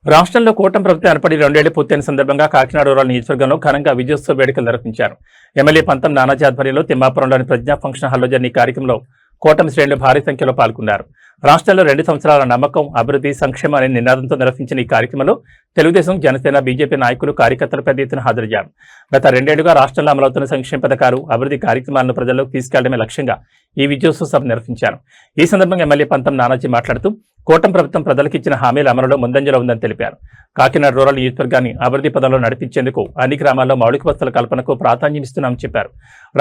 రాష్ట్రంలో కూటమి ప్రభుత్వం ఏర్పడి 2 ఏళ్లు పూర్తయిన సందర్భంగా కాకినాడ రూరల్ నియోజకవర్గంలో ఘనంగా విజయోత్సవ వేడుకలు నిర్వహించారు. ఎమ్మెల్యే పంతం నానాజీ ఆధ్వర్యంలో తిమ్మాపురంలోని ప్రజ్ఞా ఫంక్షన్ హాల్లో జరిగిన ఈ కార్యక్రమంలో కూటమి శ్రేణులు భారీ సంఖ్యలో పాల్గొన్నారు. రాష్ట్రంలో 2 సంవత్సరాల నమ్మకం, అభివృద్ధి, సంక్షేమం అనే నినాదంతో నిర్వహించిన ఈ కార్యక్రమంలో తెలుగుదేశం, జనసేన, బీజేపీ నాయకులు, కార్యకర్తలు పెద్ద ఎత్తున హాజరయ్యారు. గత 2 ఏళ్లుగా రాష్ట్రంలో అమలవుతున్న సంక్షేమ పథకాలు, అభివృద్ధి కార్యక్రమాలను ప్రజల్లోకి తీసుకెళ్లడమే లక్ష్యంగా ఈ విజయోత్సవ సభ నిర్వహించారు. ఈ సందర్భంగా ఎమ్మెల్యే పంతం నానాజీ మాట్లాడుతూ కూటమి ప్రభుత్వం ప్రజలకు ఇచ్చిన హామీల అమలులో ముందంజలో ఉందని తెలిపారు. కాకినాడ రూరల్ నియోజకవర్గాన్ని అభివృద్ధి పదంలో నడిపించేందుకు అన్ని గ్రామాల్లో మౌలిక వసతుల కల్పనకు ప్రాధాన్యమిస్తున్నామని చెప్పారు.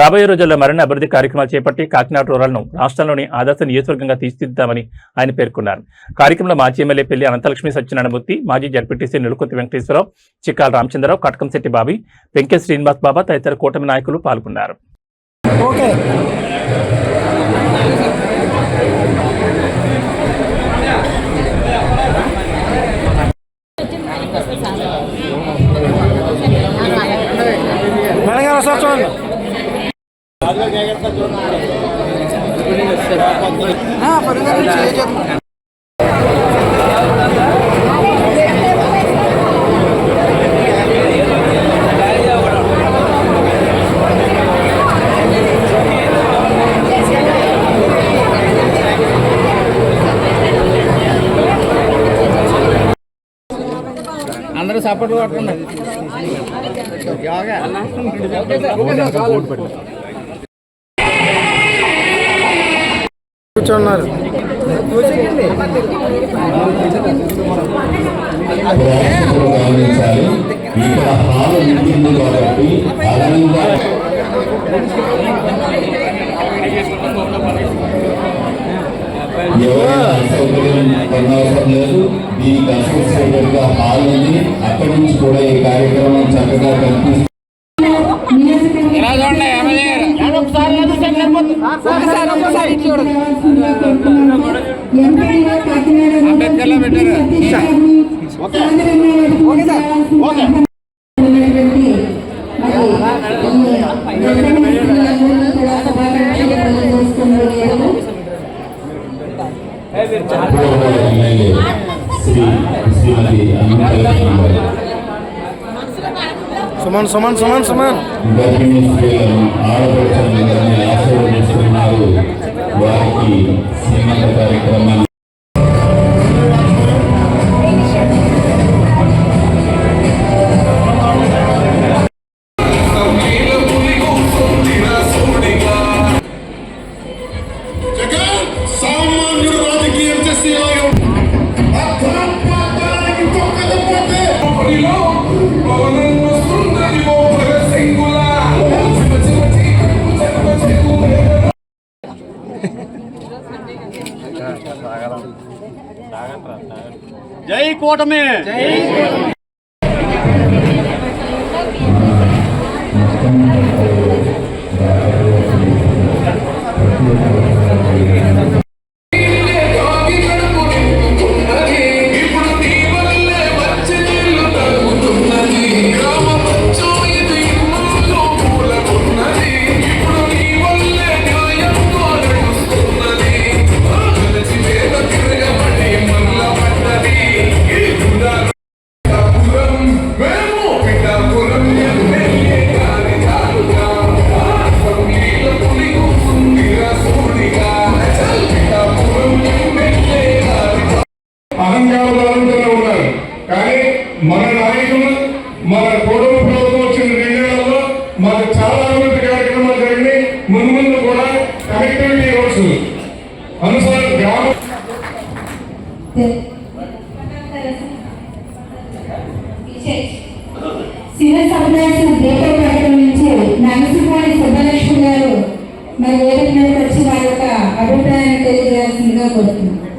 రాబోయే రోజుల్లో మరిన్ని అభివృద్ధి కార్యక్రమాలు చేపట్టి కాకినాడ రూరల్ను రాష్ట్రంలోని ఆదర్శ నియోజకవర్గంగా తీర్చిదిద్దామని ఆయన పేర్కొన్నారు. కార్యక్రమంలో మాజీ ఎమ్మెల్యే పెళ్లి అనంతలక్ష్మి సత్యనారాయణమూర్తి, మాజీ జడ్పీటీసీ నిలుకుత్తి వెంకటేశ్వరరావు, చిక్కాల రామచంద్రరావు, కటకంశెట్టి బాబీ, వెంకట శ్రీనివాస్ బాబా తదితర కూటమి నాయకులు పాల్గొన్నారు. అందరూ సపోర్ట్ కొట్టండి. కూర్చున్నారు. దీనికి అసోసియేటెడ్ గా హాల్ ఉంది. అక్కడి నుంచి కూడా ఈ కార్యక్రమం చక్కగా కనిపిస్తుంది. సుమన్ సుమన్ సుమన్ సుమన్ గర్భిణీ స్త్రీలను ఆడపడుచులందరినీ ఆశీర్వదిస్తున్నారు. వారికి సీమంత కార్యక్రమాన్ని జై కూటమి. ఉన్నారు. కానీ మన నాయకులు, మన కూటమి ప్రభుత్వం వచ్చిన 2 ఏళ్లలో మాకు చాలా అభివృద్ధి కార్యక్రమాలు జరిగినాయి. ముందు కూడా కనెక్టివిటీ రోడ్స్ అనుసారం గ్రామ నరసింహాని సుబ్బలక్ష్మి గారు మరి వేదిక మీదకి వచ్చి వారి యొక్క అభిప్రాయాన్ని తెలియజేయాల్సిందిగా కోరుతున్నాను.